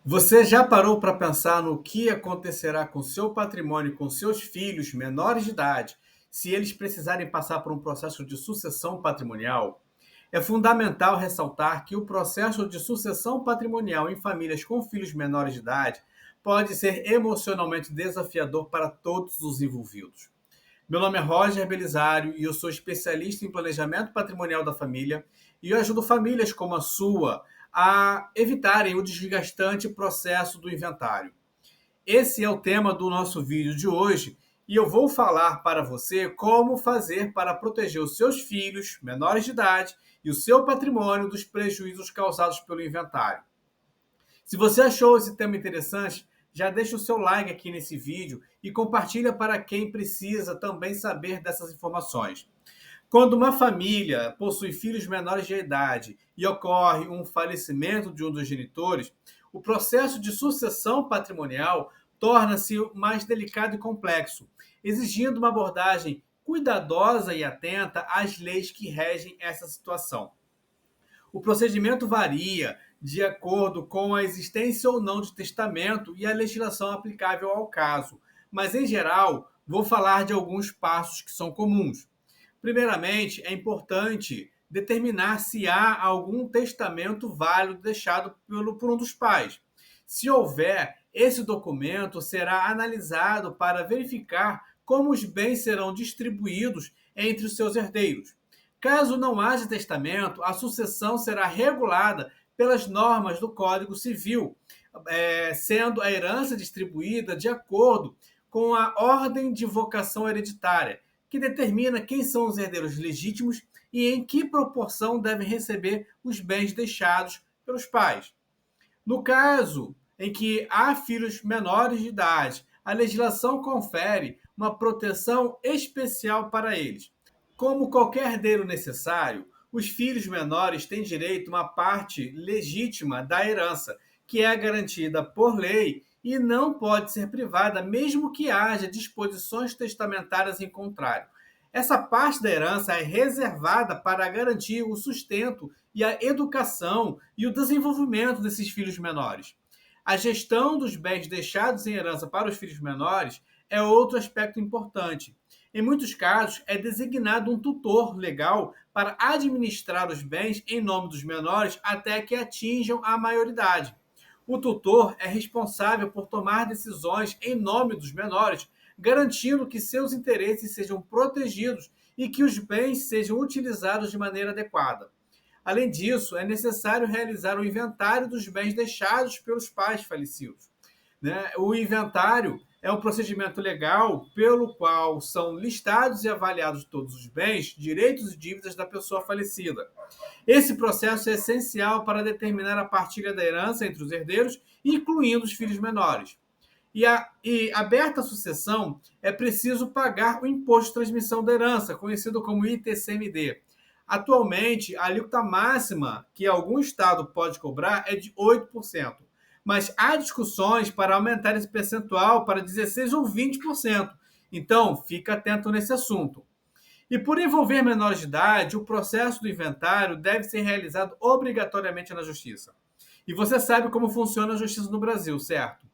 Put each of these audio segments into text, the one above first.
Você já parou para pensar no que acontecerá com seu patrimônio e com seus filhos menores de idade se eles precisarem passar por um processo de sucessão patrimonial? É fundamental ressaltar que o processo de sucessão patrimonial em famílias com filhos menores de idade pode ser emocionalmente desafiador para todos os envolvidos. Meu nome é Roger Belisário e eu sou especialista em planejamento patrimonial da família e eu ajudo famílias como a sua a evitarem o desgastante processo do inventário. Esse é o tema do nosso vídeo de hoje e eu vou falar para você como fazer para proteger os seus filhos menores de idade e o seu patrimônio dos prejuízos causados pelo inventário. Se você achou esse tema interessante, já deixa o seu like aqui nesse vídeo e compartilha para quem precisa também saber dessas informações. Quando uma família possui filhos menores de idade e ocorre um falecimento de um dos genitores, o processo de sucessão patrimonial torna-se mais delicado e complexo, exigindo uma abordagem cuidadosa e atenta às leis que regem essa situação. O procedimento varia de acordo com a existência ou não de testamento e a legislação aplicável ao caso, mas, em geral, vou falar de alguns passos que são comuns. Primeiramente, é importante determinar se há algum testamento válido deixado por um dos pais. Se houver, esse documento será analisado para verificar como os bens serão distribuídos entre os seus herdeiros. Caso não haja testamento, a sucessão será regulada pelas normas do Código Civil, sendo a herança distribuída de acordo com a ordem de vocação hereditária, que determina quem são os herdeiros legítimos e em que proporção devem receber os bens deixados pelos pais. No caso em que há filhos menores de idade, a legislação confere uma proteção especial para eles. Como qualquer herdeiro necessário, os filhos menores têm direito a uma parte legítima da herança, que é garantida por lei e não pode ser privada, mesmo que haja disposições testamentárias em contrário. Essa parte da herança é reservada para garantir o sustento e a educação e o desenvolvimento desses filhos menores. A gestão dos bens deixados em herança para os filhos menores é outro aspecto importante. Em muitos casos, é designado um tutor legal para administrar os bens em nome dos menores até que atinjam a maioridade. O tutor é responsável por tomar decisões em nome dos menores, garantindo que seus interesses sejam protegidos e que os bens sejam utilizados de maneira adequada. Além disso, é necessário realizar o inventário dos bens deixados pelos pais falecidos. Né? O inventário é um procedimento legal pelo qual são listados e avaliados todos os bens, direitos e dívidas da pessoa falecida. Esse processo é essencial para determinar a partilha da herança entre os herdeiros, incluindo os filhos menores. Aberta a sucessão, é preciso pagar o imposto de transmissão da herança, conhecido como ITCMD. Atualmente, a alíquota máxima que algum estado pode cobrar é de 8%, mas há discussões para aumentar esse percentual para 16% ou 20%. Então, fica atento nesse assunto. E por envolver menores de idade, o processo do inventário deve ser realizado obrigatoriamente na Justiça. E você sabe como funciona a Justiça no Brasil, certo?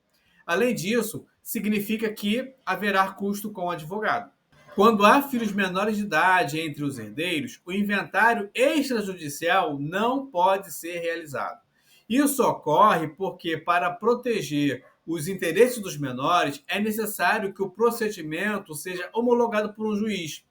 Além disso, significa que haverá custo com o advogado. Quando há filhos menores de idade entre os herdeiros, o inventário extrajudicial não pode ser realizado. Isso ocorre porque, para proteger os interesses dos menores, é necessário que o procedimento seja homologado por um juiz.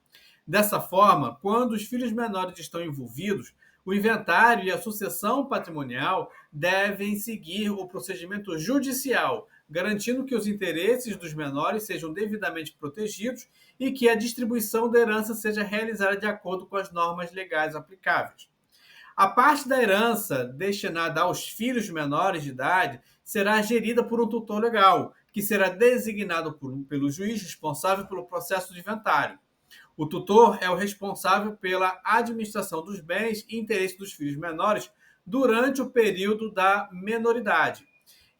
Dessa forma, quando os filhos menores estão envolvidos, o inventário e a sucessão patrimonial devem seguir o procedimento judicial, garantindo que os interesses dos menores sejam devidamente protegidos e que a distribuição da herança seja realizada de acordo com as normas legais aplicáveis. A parte da herança destinada aos filhos menores de idade será gerida por um tutor legal, que será designado pelo juiz responsável pelo processo de inventário. O tutor é o responsável pela administração dos bens e interesses dos filhos menores durante o período da menoridade.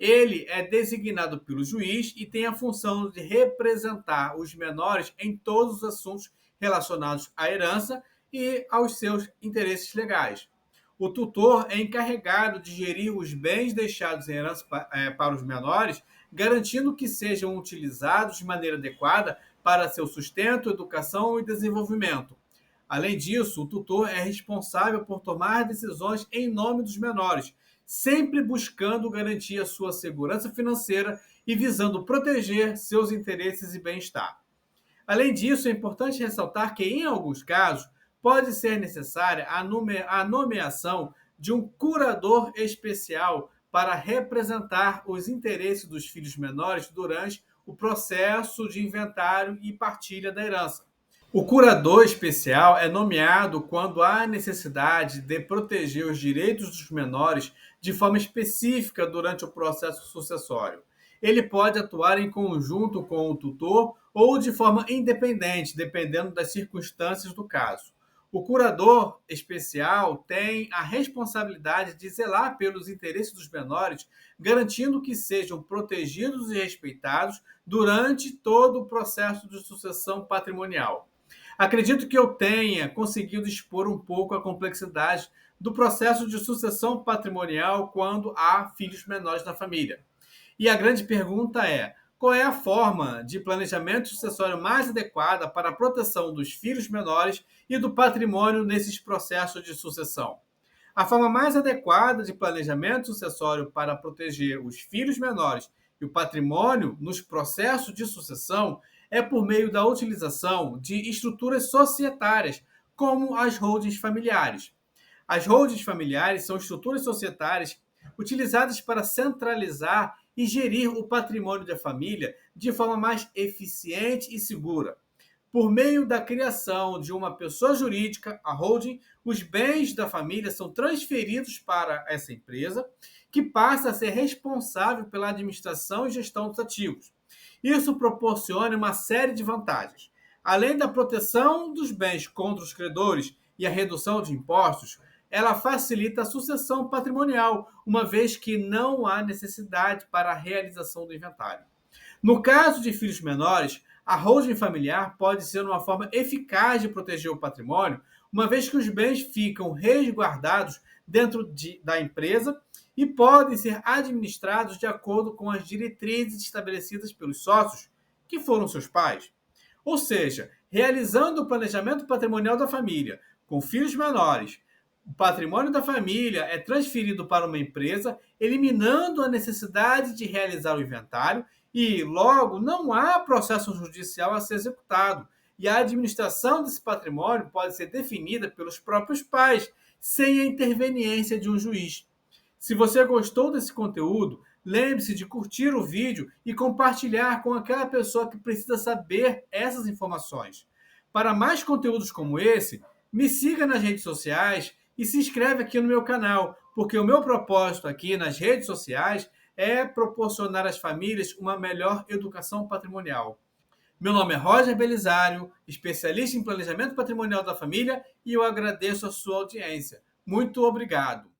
Ele é designado pelo juiz e tem a função de representar os menores em todos os assuntos relacionados à herança e aos seus interesses legais. O tutor é encarregado de gerir os bens deixados em herança para os menores, garantindo que sejam utilizados de maneira adequada para seu sustento, educação e desenvolvimento. Além disso, o tutor é responsável por tomar decisões em nome dos menores, sempre buscando garantir a sua segurança financeira e visando proteger seus interesses e bem-estar. Além disso, é importante ressaltar que, em alguns casos, pode ser necessária a nomeação de um curador especial para representar os interesses dos filhos menores durante o processo de inventário e partilha da herança. O curador especial é nomeado quando há necessidade de proteger os direitos dos menores de forma específica durante o processo sucessório. Ele pode atuar em conjunto com o tutor ou de forma independente, dependendo das circunstâncias do caso. O curador especial tem a responsabilidade de zelar pelos interesses dos menores, garantindo que sejam protegidos e respeitados durante todo o processo de sucessão patrimonial. Acredito que eu tenha conseguido expor um pouco a complexidade do processo de sucessão patrimonial quando há filhos menores na família. E a grande pergunta é: qual é a forma de planejamento sucessório mais adequada para a proteção dos filhos menores e do patrimônio nesses processos de sucessão? A forma mais adequada de planejamento sucessório para proteger os filhos menores e o patrimônio nos processos de sucessão é por meio da utilização de estruturas societárias, como as holdings familiares. As holdings familiares são estruturas societárias utilizadas para centralizar e gerir o patrimônio da família de forma mais eficiente e segura. Por meio da criação de uma pessoa jurídica, a holding, os bens da família são transferidos para essa empresa, que passa a ser responsável pela administração e gestão dos ativos. Isso proporciona uma série de vantagens. Além da proteção dos bens contra os credores e a redução de impostos, ela facilita a sucessão patrimonial, uma vez que não há necessidade para a realização do inventário. No caso de filhos menores, a holding familiar pode ser uma forma eficaz de proteger o patrimônio, uma vez que os bens ficam resguardados da empresa e podem ser administrados de acordo com as diretrizes estabelecidas pelos sócios, que foram seus pais. Ou seja, realizando o planejamento patrimonial da família com filhos menores, o patrimônio da família é transferido para uma empresa, eliminando a necessidade de realizar o inventário e, logo, não há processo judicial a ser executado. E a administração desse patrimônio pode ser definida pelos próprios pais, sem a interveniência de um juiz. Se você gostou desse conteúdo, lembre-se de curtir o vídeo e compartilhar com aquela pessoa que precisa saber essas informações. Para mais conteúdos como esse, me siga nas redes sociais e se inscreve aqui no meu canal, porque o meu propósito aqui nas redes sociais é proporcionar às famílias uma melhor educação patrimonial. Meu nome é Roger Belisário, especialista em planejamento patrimonial da família, e eu agradeço a sua audiência. Muito obrigado.